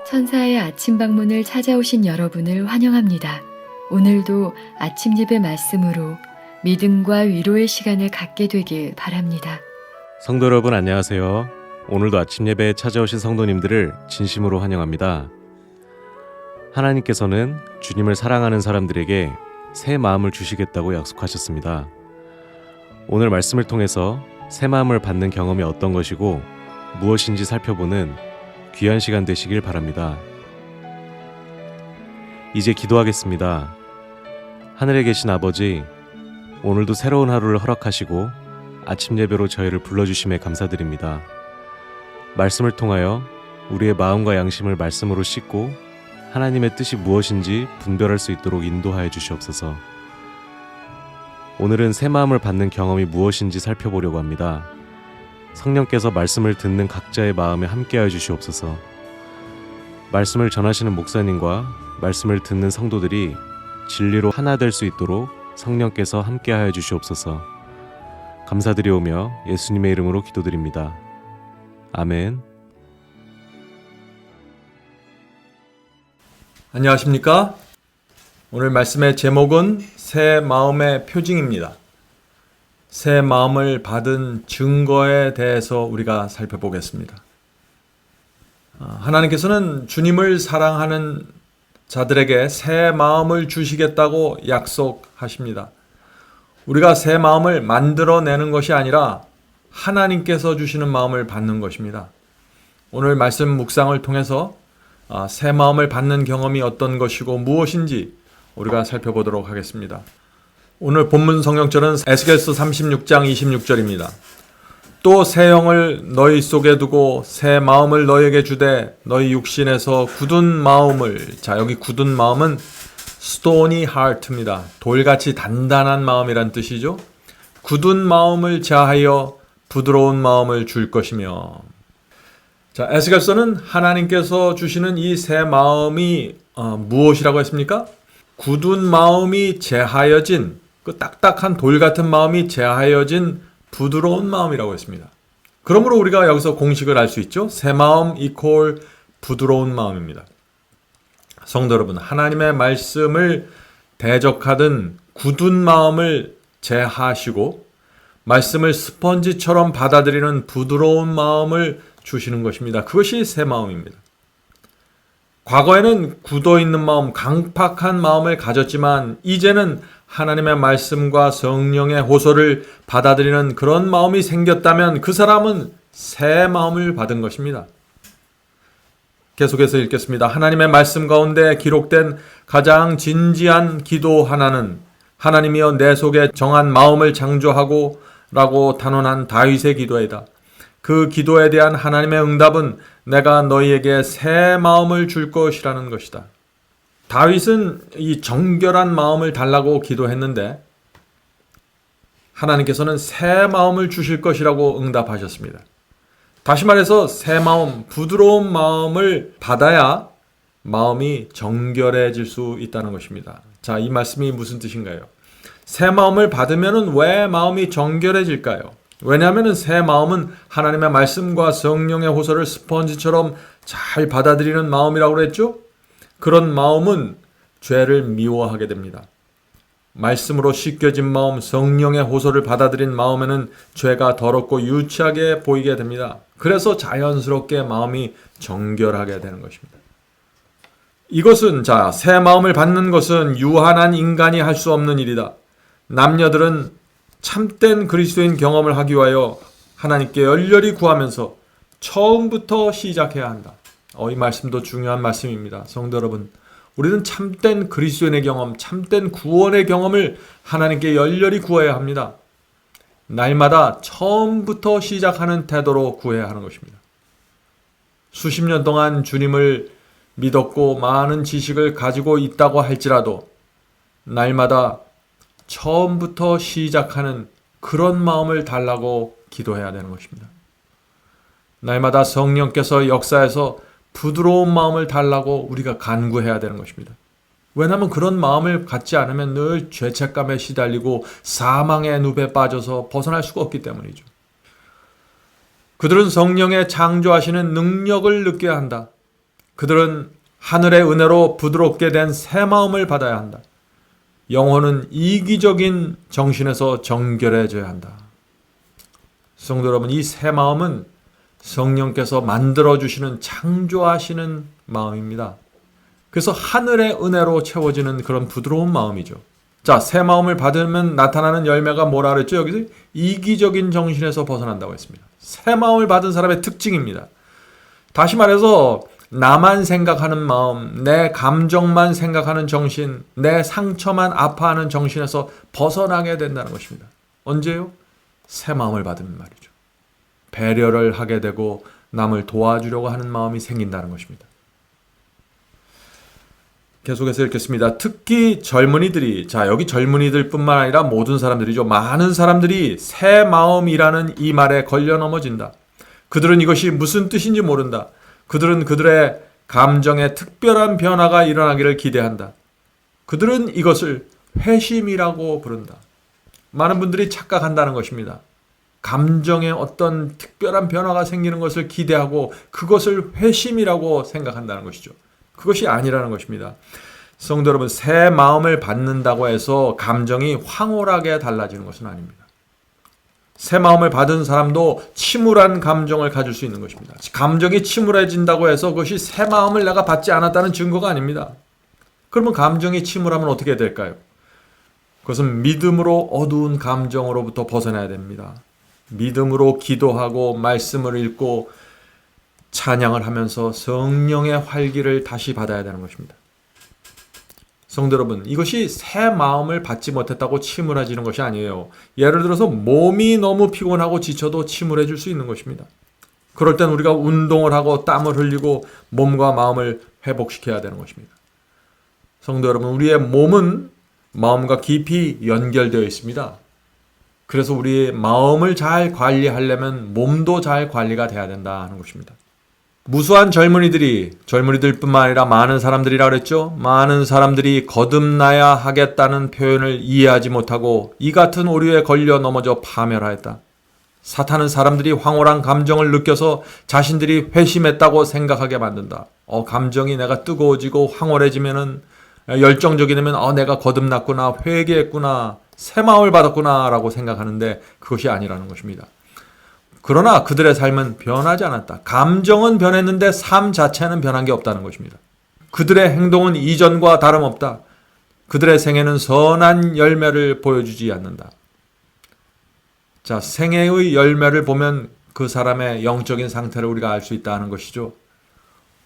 천사의 아침 방문을 찾아오신 여러분을 환영합니다. 오늘도 아침 예배 말씀으로 믿음과 위로의 시간을 갖게 되길 바랍니다. 성도 여러분 안녕하세요. 오늘도 아침 예배에 찾아오신 성도님들을 진심으로 환영합니다. 하나님께서는 주님을 사랑하는 사람들에게 새 마음을 주시겠다고 약속하셨습니다. 오늘 말씀을 통해서 새 마음을 받는 경험이 어떤 것이고 무엇인지 살펴보는 귀한 시간 되시길 바랍니다. 이제 기도하겠습니다. 하늘에 계신 아버지, 오늘도 새로운 하루를 허락하시고 아침 예배로 저희를 불러주심에 감사드립니다. 말씀을 통하여 우리의 마음과 양심을 말씀으로 씻고 하나님의 뜻이 무엇인지 분별할 수 있도록 인도하여 주시옵소서. 오늘은 새 마음을 받는 경험이 무엇인지 살펴보려고 합니다. 성령께서 말씀을 듣는 각자의 마음에 함께하여 주시옵소서. 말씀을 전하시는 목사님과 말씀을 듣는 성도들이 진리로 하나 될 수 있도록 성령께서 함께하여 주시옵소서. 감사드리오며 예수님의 이름으로 기도드립니다. 아멘. 안녕하십니까? 오늘 말씀의 제목은 새 마음의 표징입니다. 새 마음을 받은 증거에 대해서 우리가 살펴보겠습니다. 하나님께서는 주님을 사랑하는 자들에게 새 마음을 주시겠다고 약속하십니다. 우리가 새 마음을 만들어내는 것이 아니라 하나님께서 주시는 마음을 받는 것입니다. 오늘 말씀 묵상을 통해서 새 마음을 받는 경험이 어떤 것이고 무엇인지 우리가 살펴보도록 하겠습니다. 오늘 본문 성경절은 에스겔서 36장 26절입니다. 또 새 영을 너희 속에 두고 새 마음을 너희에게 주되 너희 육신에서 굳은 마음을, 자 여기 굳은 마음은 stony heart입니다. 돌같이 단단한 마음이란 뜻이죠. 굳은 마음을 제하여 부드러운 마음을 줄 것이며, 자 에스겔서는 하나님께서 주시는 이 새 마음이 무엇이라고 했습니까? 굳은 마음이 제하여진, 그 딱딱한 돌 같은 마음이 제하여진 부드러운 마음이라고 했습니다. 그러므로 우리가 여기서 공식을 알 수 있죠. 새 마음 이퀄 부드러운 마음입니다. 성도 여러분, 하나님의 말씀을 대적하던 굳은 마음을 제하시고 말씀을 스펀지처럼 받아들이는 부드러운 마음을 주시는 것입니다. 그것이 새 마음입니다. 과거에는 굳어있는 마음, 강팍한 마음을 가졌지만 이제는 하나님의 말씀과 성령의 호소를 받아들이는 그런 마음이 생겼다면 그 사람은 새 마음을 받은 것입니다. 계속해서 읽겠습니다. 하나님의 말씀 가운데 기록된 가장 진지한 기도 하나는 하나님이여 내 속에 정한 마음을 창조하고 라고 단언한 다윗의 기도이다. 그 기도에 대한 하나님의 응답은 내가 너희에게 새 마음을 줄 것이라는 것이다. 다윗은 이 정결한 마음을 달라고 기도했는데 하나님께서는 새 마음을 주실 것이라고 응답하셨습니다. 다시 말해서 새 마음, 부드러운 마음을 받아야 마음이 정결해질 수 있다는 것입니다. 자, 이 말씀이 무슨 뜻인가요? 새 마음을 받으면 왜 마음이 정결해질까요? 왜냐하면 새 마음은 하나님의 말씀과 성령의 호소를 스펀지처럼 잘 받아들이는 마음이라고 그랬죠? 그런 마음은 죄를 미워하게 됩니다. 말씀으로 씻겨진 마음, 성령의 호소를 받아들인 마음에는 죄가 더럽고 유치하게 보이게 됩니다. 그래서 자연스럽게 마음이 정결하게 되는 것입니다. 이것은 새 마음을 받는 것은 유한한 인간이 할 수 없는 일이다. 남녀들은 참된 그리스도인 경험을 하기 위하여 하나님께 열렬히 구하면서 처음부터 시작해야 한다. 이 말씀도 중요한 말씀입니다. 성도 여러분, 우리는 참된 그리스도인의 경험, 참된 구원의 경험을 하나님께 열렬히 구해야 합니다. 날마다 처음부터 시작하는 태도로 구해야 하는 것입니다. 수십 년 동안 주님을 믿었고 많은 지식을 가지고 있다고 할지라도 날마다 처음부터 시작하는 그런 마음을 달라고 기도해야 되는 것입니다. 날마다 성령께서 역사해서 부드러운 마음을 달라고 우리가 간구해야 되는 것입니다. 왜냐하면 그런 마음을 갖지 않으면 늘 죄책감에 시달리고 사망의 늪에 빠져서 벗어날 수가 없기 때문이죠. 그들은 성령의 창조하시는 능력을 느껴야 한다. 그들은 하늘의 은혜로 부드럽게 된 새 마음을 받아야 한다. 영혼은 이기적인 정신에서 정결해져야 한다. 성도 여러분, 이 새 마음은 성령께서 만들어주시는 창조하시는 마음입니다. 그래서 하늘의 은혜로 채워지는 그런 부드러운 마음이죠. 자, 새 마음을 받으면 나타나는 열매가 뭐라 그랬죠? 여기서 이기적인 정신에서 벗어난다고 했습니다. 새 마음을 받은 사람의 특징입니다. 다시 말해서 나만 생각하는 마음, 내 감정만 생각하는 정신, 내 상처만 아파하는 정신에서 벗어나게 된다는 것입니다. 언제요? 새 마음을 받으면 말이죠. 배려를 하게 되고 남을 도와주려고 하는 마음이 생긴다는 것입니다. 계속해서 읽겠습니다. 특히 젊은이들이, 자, 여기 젊은이들 뿐만 아니라 모든 사람들이죠. 많은 사람들이 새 마음이라는 이 말에 걸려 넘어진다. 그들은 이것이 무슨 뜻인지 모른다. 그들은 그들의 감정에 특별한 변화가 일어나기를 기대한다. 그들은 이것을 회심이라고 부른다. 많은 분들이 착각한다는 것입니다. 감정에 어떤 특별한 변화가 생기는 것을 기대하고 그것을 회심이라고 생각한다는 것이죠. 그것이 아니라는 것입니다. 성도 여러분, 새 마음을 받는다고 해서 감정이 황홀하게 달라지는 것은 아닙니다. 새 마음을 받은 사람도 침울한 감정을 가질 수 있는 것입니다. 감정이 침울해진다고 해서 그것이 새 마음을 내가 받지 않았다는 증거가 아닙니다. 그러면 감정이 침울하면 어떻게 될까요? 그것은 믿음으로 어두운 감정으로부터 벗어나야 됩니다. 믿음으로 기도하고 말씀을 읽고 찬양을 하면서 성령의 활기를 다시 받아야 되는 것입니다. 성도 여러분, 이것이 새 마음을 받지 못했다고 침울해지는 것이 아니에요. 예를 들어서 몸이 너무 피곤하고 지쳐도 침울해질 수 있는 것입니다. 그럴 땐 우리가 운동을 하고 땀을 흘리고 몸과 마음을 회복시켜야 되는 것입니다. 성도 여러분, 우리의 몸은 마음과 깊이 연결되어 있습니다. 그래서 우리의 마음을 잘 관리하려면 몸도 잘 관리가 돼야 된다 하는 것입니다. 무수한 젊은이들뿐만 아니라 많은 사람들이라 그랬죠. 많은 사람들이 거듭나야 하겠다는 표현을 이해하지 못하고 이 같은 오류에 걸려 넘어져 파멸하였다. 사탄은 사람들이 황홀한 감정을 느껴서 자신들이 회심했다고 생각하게 만든다. 감정이 내가 뜨거워지고 황홀해지면은 열정적이면 내가 거듭났구나, 회개했구나, 새 마음을 받았구나 라고 생각하는데 그것이 아니라는 것입니다. 그러나 그들의 삶은 변하지 않았다. 감정은 변했는데 삶 자체는 변한 게 없다는 것입니다. 그들의 행동은 이전과 다름없다. 그들의 생애는 선한 열매를 보여주지 않는다. 자, 생애의 열매를 보면 그 사람의 영적인 상태를 우리가 알 수 있다는 것이죠.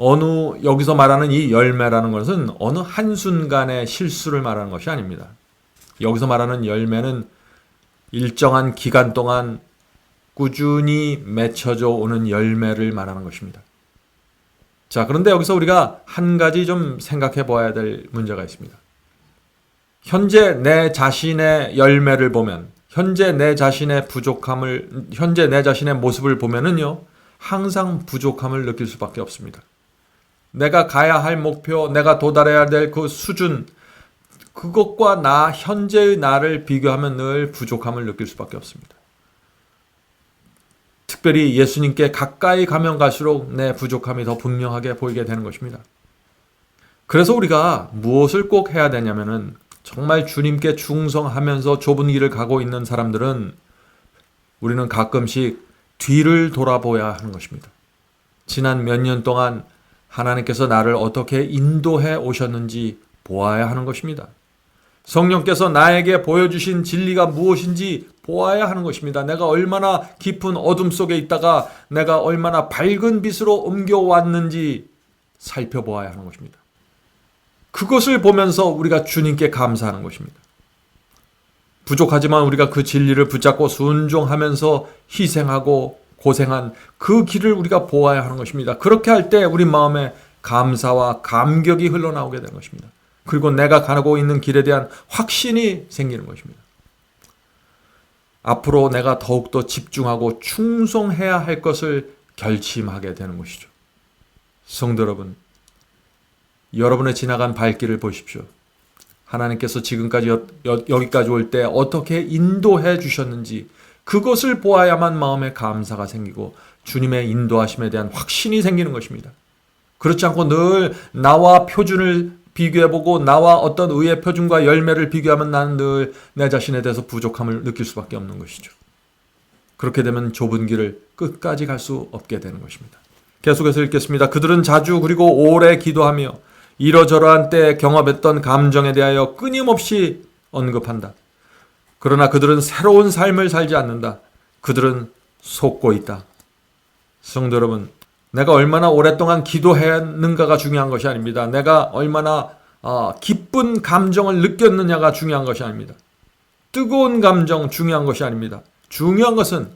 여기서 말하는 이 열매라는 것은 어느 한순간의 실수를 말하는 것이 아닙니다. 여기서 말하는 열매는 일정한 기간 동안 꾸준히 맺혀져 오는 열매를 말하는 것입니다. 자, 그런데 여기서 우리가 한 가지 좀 생각해 봐야 될 문제가 있습니다. 현재 내 자신의 열매를 보면, 현재 내 자신의 모습을 보면은요, 항상 부족함을 느낄 수밖에 없습니다. 내가 가야 할 목표, 내가 도달해야 될 그 수준, 그것과 현재의 나를 비교하면 늘 부족함을 느낄 수밖에 없습니다. 특별히 예수님께 가까이 가면 갈수록 내 부족함이 더 분명하게 보이게 되는 것입니다. 그래서 우리가 무엇을 꼭 해야 되냐면은 정말 주님께 충성하면서 좁은 길을 가고 있는 사람들은 우리는 가끔씩 뒤를 돌아보아야 하는 것입니다. 지난 몇 년 동안 하나님께서 나를 어떻게 인도해 오셨는지 보아야 하는 것입니다. 성령께서 나에게 보여주신 진리가 무엇인지 보아야 하는 것입니다. 내가 얼마나 깊은 어둠 속에 있다가 내가 얼마나 밝은 빛으로 옮겨왔는지 살펴보아야 하는 것입니다. 그것을 보면서 우리가 주님께 감사하는 것입니다. 부족하지만 우리가 그 진리를 붙잡고 순종하면서 희생하고 고생한 그 길을 우리가 보아야 하는 것입니다. 그렇게 할 때 우리 마음에 감사와 감격이 흘러나오게 되는 것입니다. 그리고 내가 가고 있는 길에 대한 확신이 생기는 것입니다. 앞으로 내가 더욱더 집중하고 충성해야 할 것을 결심하게 되는 것이죠. 성도 여러분, 여러분의 지나간 발길을 보십시오. 하나님께서 지금까지 여기까지 올 때 어떻게 인도해 주셨는지 그것을 보아야만 마음에 감사가 생기고 주님의 인도하심에 대한 확신이 생기는 것입니다. 그렇지 않고 늘 나와 표준을 비교해보고 나와 어떤 의의 표준과 열매를 비교하면 나는 늘 내 자신에 대해서 부족함을 느낄 수밖에 없는 것이죠. 그렇게 되면 좁은 길을 끝까지 갈 수 없게 되는 것입니다. 계속해서 읽겠습니다. 그들은 자주 그리고 오래 기도하며 이러저러한 때에 경험했던 감정에 대하여 끊임없이 언급한다. 그러나 그들은 새로운 삶을 살지 않는다. 그들은 속고 있다. 성도 여러분, 내가 얼마나 오랫동안 기도했는가가 중요한 것이 아닙니다. 내가 얼마나 기쁜 감정을 느꼈느냐가 중요한 것이 아닙니다. 뜨거운 감정 중요한 것이 아닙니다. 중요한 것은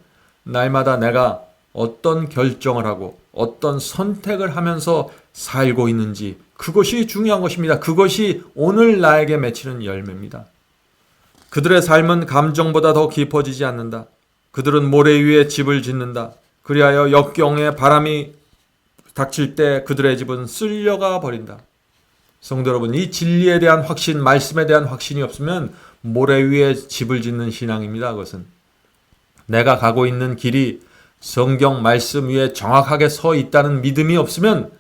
날마다 내가 어떤 결정을 하고 어떤 선택을 하면서 살고 있는지, 그것이 중요한 것입니다. 그것이 오늘 나에게 맺히는 열매입니다. 그들의 삶은 감정보다 더 깊어지지 않는다. 그들은 모래 위에 집을 짓는다. 그리하여 역경에 바람이 닥칠 때 그들의 집은 쓸려가 버린다. 성도 여러분, 이 진리에 대한 확신, 말씀에 대한 확신이 없으면 모래 위에 집을 짓는 신앙입니다. 그것은 내가 가고 있는 길이 성경 말씀 위에 정확하게 서 있다는 믿음이 없으면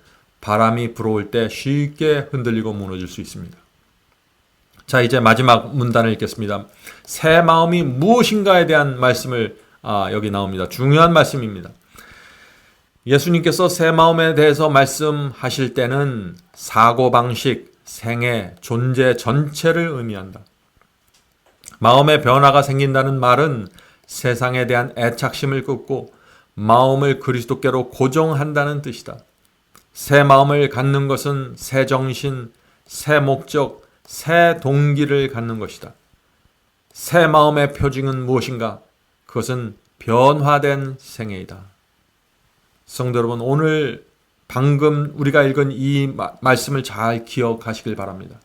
바람이 불어올 때 쉽게 흔들리고 무너질 수 있습니다. 자, 이제 마지막 문단을 읽겠습니다. 새 마음이 무엇인가에 대한 말씀을 여기 나옵니다. 중요한 말씀입니다. 예수님께서 새 마음에 대해서 말씀하실 때는 사고방식, 생애, 존재 전체를 의미한다. 마음의 변화가 생긴다는 말은 세상에 대한 애착심을 끊고 마음을 그리스도께로 고정한다는 뜻이다. 새 마음을 갖는 것은 새 정신, 새 목적, 새 동기를 갖는 것이다. 새 마음의 표징은 무엇인가? 그것은 변화된 생애이다. 성도 여러분, 오늘 방금 우리가 읽은 이 말씀을 잘 기억하시길 바랍니다.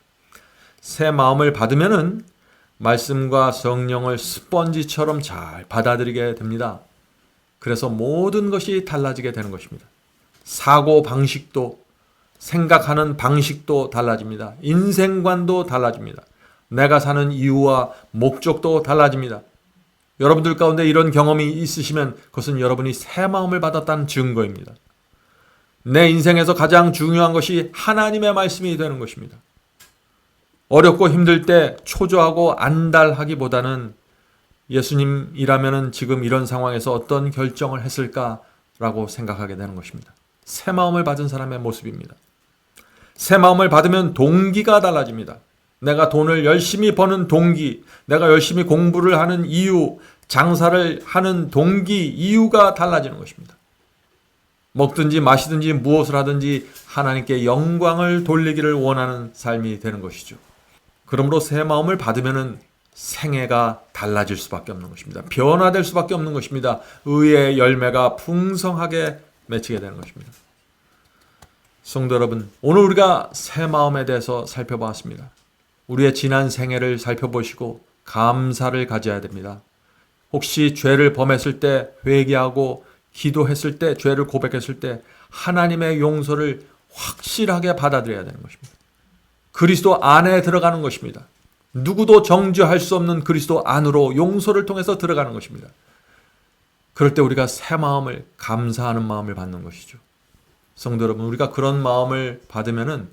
새 마음을 받으면은 말씀과 성령을 스펀지처럼 잘 받아들이게 됩니다. 그래서 모든 것이 달라지게 되는 것입니다. 사고 방식도, 생각하는 방식도 달라집니다. 인생관도 달라집니다. 내가 사는 이유와 목적도 달라집니다. 여러분들 가운데 이런 경험이 있으시면 그것은 여러분이 새 마음을 받았다는 증거입니다. 내 인생에서 가장 중요한 것이 하나님의 말씀이 되는 것입니다. 어렵고 힘들 때 초조하고 안달하기보다는 예수님이라면 지금 이런 상황에서 어떤 결정을 했을까라고 생각하게 되는 것입니다. 새 마음을 받은 사람의 모습입니다. 새 마음을 받으면 동기가 달라집니다. 내가 돈을 열심히 버는 동기, 내가 열심히 공부를 하는 이유, 장사를 하는 동기, 이유가 달라지는 것입니다. 먹든지 마시든지 무엇을 하든지 하나님께 영광을 돌리기를 원하는 삶이 되는 것이죠. 그러므로 새 마음을 받으면 생애가 달라질 수밖에 없는 것입니다. 변화될 수밖에 없는 것입니다. 의의 열매가 풍성하게 맺히게 되는 것입니다. 성도 여러분, 오늘 우리가 새 마음에 대해서 살펴보았습니다. 우리의 지난 생애를 살펴보시고 감사를 가져야 됩니다. 혹시 죄를 범했을 때 회개하고 기도했을 때, 죄를 고백했을 때 하나님의 용서를 확실하게 받아들여야 되는 것입니다. 그리스도 안에 들어가는 것입니다. 누구도 정죄할 수 없는 그리스도 안으로 용서를 통해서 들어가는 것입니다. 그럴 때 우리가 새 마음을, 감사하는 마음을 받는 것이죠. 성도 여러분, 우리가 그런 마음을 받으면은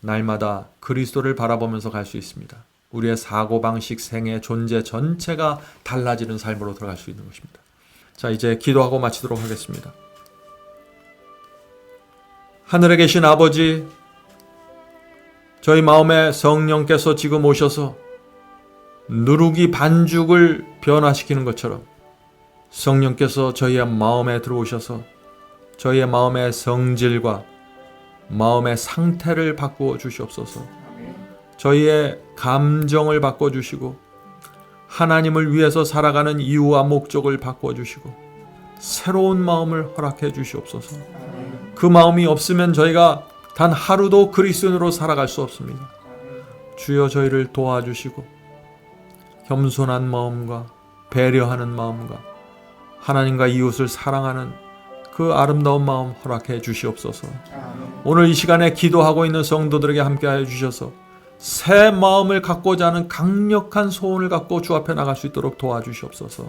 날마다 그리스도를 바라보면서 갈 수 있습니다. 우리의 사고방식, 생애, 존재 전체가 달라지는 삶으로 들어갈 수 있는 것입니다. 자, 이제 기도하고 마치도록 하겠습니다. 하늘에 계신 아버지, 저희 마음에 성령께서 지금 오셔서 누룩이 반죽을 변화시키는 것처럼 성령께서 저희의 마음에 들어오셔서 저희의 마음의 성질과 마음의 상태를 바꾸어 주시옵소서. 저희의 감정을 바꿔주시고 하나님을 위해서 살아가는 이유와 목적을 바꿔주시고 새로운 마음을 허락해 주시옵소서. 그 마음이 없으면 저희가 단 하루도 그리스도인으로 살아갈 수 없습니다. 주여 저희를 도와주시고 겸손한 마음과 배려하는 마음과 하나님과 이웃을 사랑하는 그 아름다운 마음 허락해 주시옵소서. 오늘 이 시간에 기도하고 있는 성도들에게 함께하여 주셔서 새 마음을 갖고자 하는 강력한 소원을 갖고 주 앞에 나갈 수 있도록 도와주시옵소서.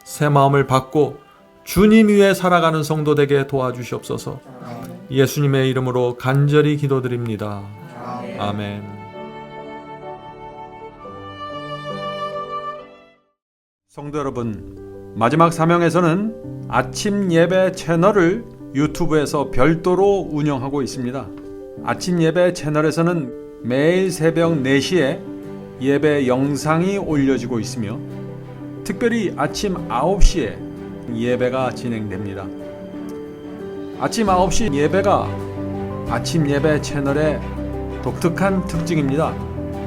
새 마음을 받고 주님 위에 살아가는 성도되게 도와주시옵소서. 예수님의 이름으로 간절히 기도드립니다. 아멘. 성도 여러분, 마지막 사명에서는 아침 예배 채널을 유튜브에서 별도로 운영하고 있습니다. 아침 예배 채널에서는 매일 새벽 4시에 예배 영상이 올려지고 있으며 특별히 아침 9시에 예배가 진행됩니다. 아침 9시 예배가 아침 예배 채널의 독특한 특징입니다.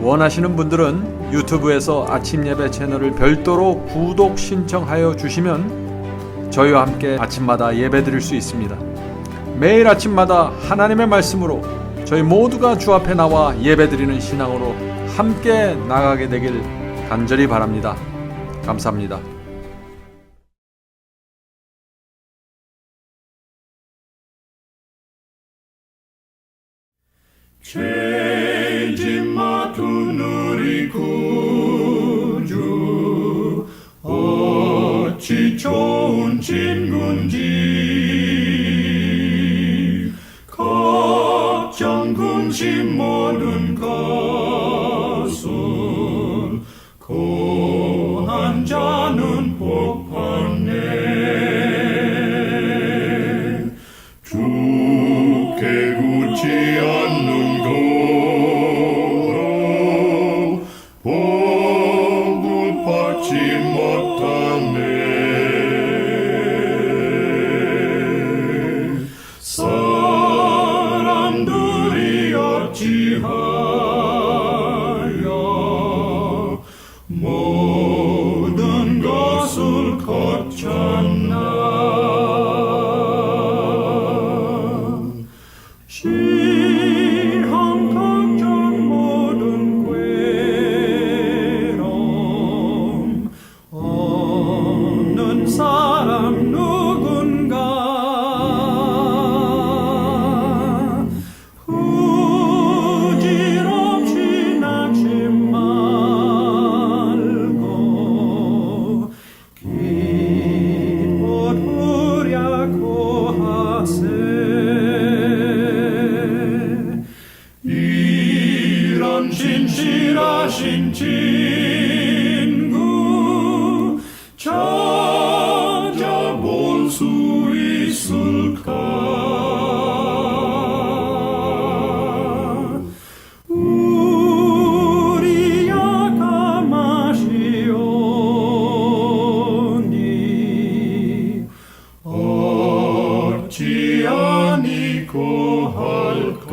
원하시는 분들은 유튜브에서 아침 예배 채널을 별도로 구독 신청하여 주시면 저희와 함께 아침마다 예배 드릴 수 있습니다. 매일 아침마다 하나님의 말씀으로 저희 모두가 주 앞에 나와 예배 드리는 신앙으로 함께 나가게 되길 간절히 바랍니다. 감사합니다. 죄짐 맡은 우리 구주 어찌 좋은 친구인지 걱정 근심 모든 것을 고한 자는 복 받네. 주께 굳지 않는 거로 복을 받지 못하네. 사람들이 어찌하여 모든 것을 거쳤나. 시험 걱정 모든 괴로움 없는 사람 누군가. 부질없이 낙심 말고 기뻐 두려고 하세. 이런 진실하신 친구 찾아볼 수 있을까? 우리 약함하시오니 어찌 아니고 할까?